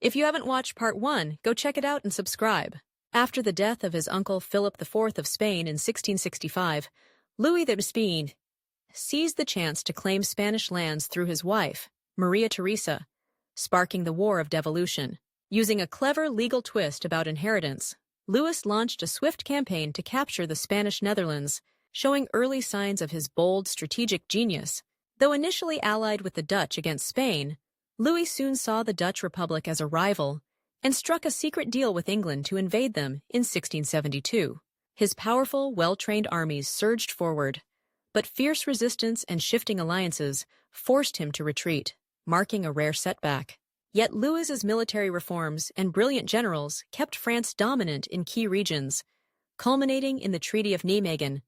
If you haven't watched part 1, go check it out and subscribe. After the death of his uncle Philip IV of Spain in 1665, Louis XVI seized the chance to claim Spanish lands through his wife, Maria Theresa, sparking the War of Devolution. Using a clever legal twist about inheritance, Louis launched a swift campaign to capture the Spanish Netherlands, showing early signs of his bold strategic genius. Though initially allied with the Dutch against Spain, Louis soon saw the Dutch Republic as a rival and struck a secret deal with England to invade them in 1672. His powerful, well-trained armies surged forward, but fierce resistance and shifting alliances forced him to retreat, marking a rare setback. Yet Louis's military reforms and brilliant generals kept France dominant in key regions, culminating in the Treaty of Nijmegen,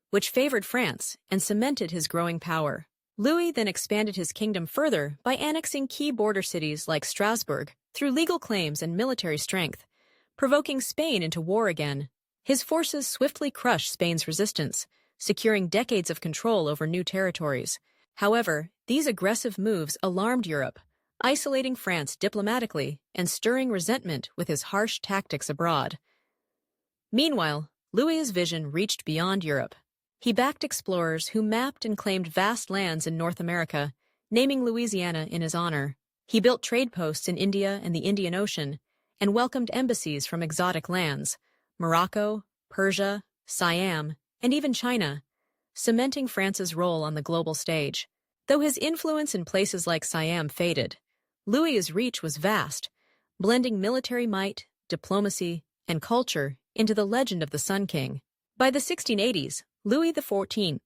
which favored France and cemented his growing power. Louis then expanded his kingdom further by annexing key border cities like Strasbourg through legal claims and military strength, provoking Spain into war again. His forces swiftly crushed Spain's resistance, securing decades of control over new territories. However, these aggressive moves alarmed Europe, isolating France diplomatically and stirring resentment with his harsh tactics abroad. Meanwhile, Louis's vision reached beyond Europe. He backed explorers who mapped and claimed vast lands in North America, naming Louisiana in his honor. He built trade posts in India and the Indian Ocean, and welcomed embassies from exotic lands, Morocco, Persia, Siam, and even China, cementing France's role on the global stage. Though his influence in places like Siam faded, Louis's reach was vast, blending military might, diplomacy, and culture into the legend of the Sun King. By the 1680s, Louis XIV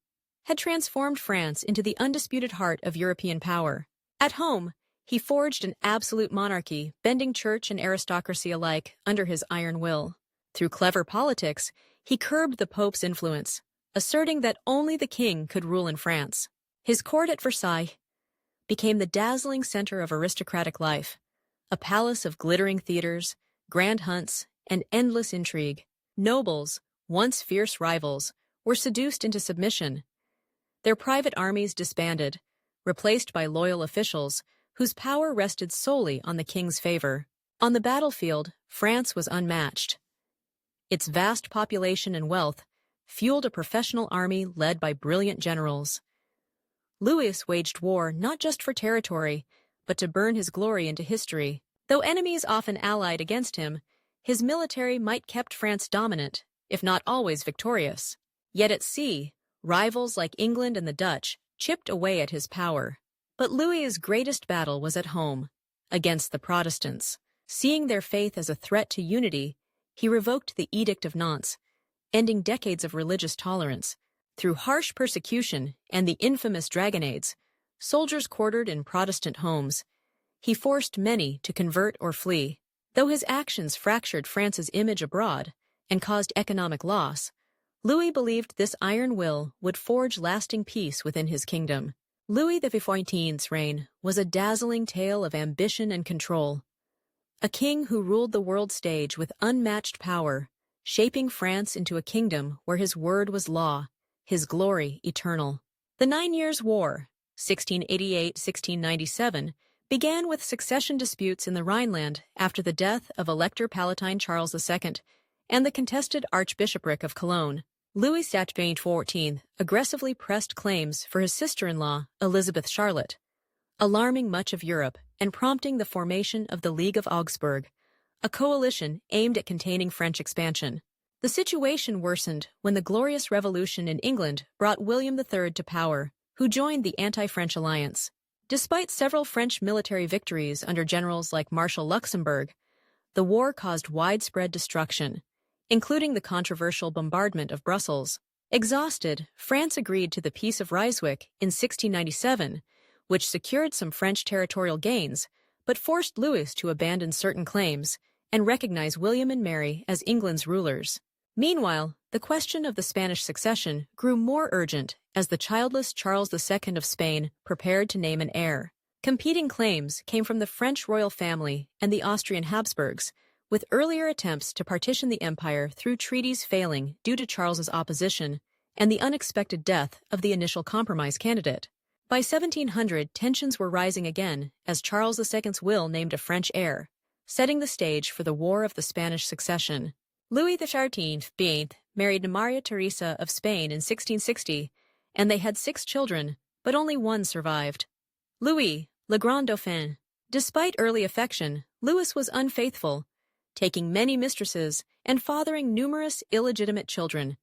had transformed France into the undisputed heart of European power. At home, he forged an absolute monarchy, bending church and aristocracy alike under his iron will. Through clever politics, he curbed the Pope's influence, asserting that only the king could rule in France. His court at Versailles became the dazzling center of aristocratic life, a palace of glittering theaters, grand hunts, and endless intrigue. Nobles, once fierce rivals, were seduced into submission. Their private armies disbanded, replaced by loyal officials whose power rested solely on the king's favor. On the battlefield, France was unmatched. Its vast population and wealth fueled a professional army led by brilliant generals. Louis waged war not just for territory, but to burn his glory into history. Though enemies often allied against him, his military might kept France dominant, if not always victorious. Yet at sea, rivals like England and the Dutch chipped away at his power. But Louis's greatest battle was at home, against the Protestants. Seeing their faith as a threat to unity, he revoked the Edict of Nantes, ending decades of religious tolerance. Through harsh persecution and the infamous dragonnades, soldiers quartered in Protestant homes, he forced many to convert or flee. Though his actions fractured France's image abroad and caused economic loss, Louis believed this iron will would forge lasting peace within his kingdom. Louis XIV's reign was a dazzling tale of ambition and control. A king who ruled the world stage with unmatched power, shaping France into a kingdom where his word was law, his glory eternal. The 9 Years' War, 1688-1697, began with succession disputes in the Rhineland after the death of Elector Palatine Charles II and the contested Archbishopric of Cologne. Louis XIV aggressively pressed claims for his sister-in-law, Elizabeth Charlotte, alarming much of Europe and prompting the formation of the League of Augsburg, a coalition aimed at containing French expansion. The situation worsened when the Glorious Revolution in England brought William III to power, who joined the anti-French alliance. Despite several French military victories under generals like Marshal Luxembourg, the war caused widespread destruction, including the controversial bombardment of Brussels. Exhausted, France agreed to the Peace of Ryswick in 1697, which secured some French territorial gains, but forced Louis to abandon certain claims and recognize William and Mary as England's rulers. Meanwhile, the question of the Spanish succession grew more urgent as the childless Charles II of Spain prepared to name an heir. Competing claims came from the French royal family and the Austrian Habsburgs, with earlier attempts to partition the empire through treaties failing due to Charles's opposition and the unexpected death of the initial compromise candidate. By 1700, tensions were rising again as Charles II's will named a French heir, setting the stage for the War of the Spanish Succession. Louis XIV married Maria Teresa of Spain in 1660, and they had 6 children, but only one survived. Louis, le Grand Dauphin. Despite early affection, Louis was unfaithful, taking many mistresses and fathering numerous illegitimate children,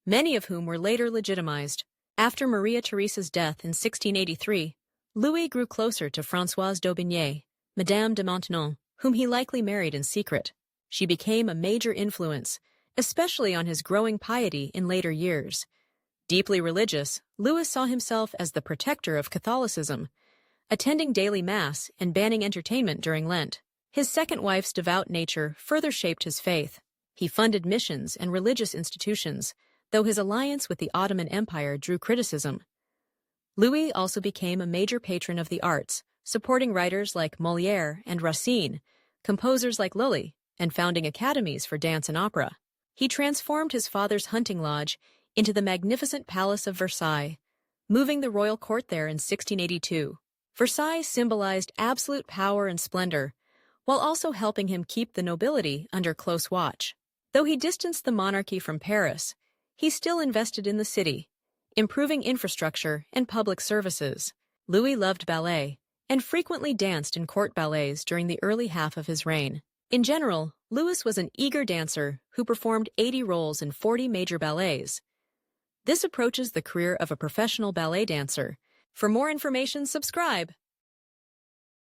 many of whom were later legitimized. After Maria Theresa's death in 1683, Louis grew closer to Françoise d'Aubigné, Madame de Maintenon, whom he likely married in secret. She became a major influence, especially on his growing piety in later years. Deeply religious, Louis saw himself as the protector of Catholicism, attending daily Mass and banning entertainment during Lent. His second wife's devout nature further shaped his faith. He funded missions and religious institutions, though his alliance with the Ottoman Empire drew criticism. Louis also became a major patron of the arts, supporting writers like Molière and Racine, composers like Lully, and founding academies for dance and opera. He transformed his father's hunting lodge into the magnificent Palace of Versailles, moving the royal court there in 1682. Versailles symbolized absolute power and splendor, while also helping him keep the nobility under close watch. Though he distanced the monarchy from Paris, he still invested in the city, improving infrastructure and public services. Louis loved ballet and frequently danced in court ballets during the early half of his reign. In general, Louis was an eager dancer who performed 80 roles in 40 major ballets. This approaches the career of a professional ballet dancer. For more information, subscribe.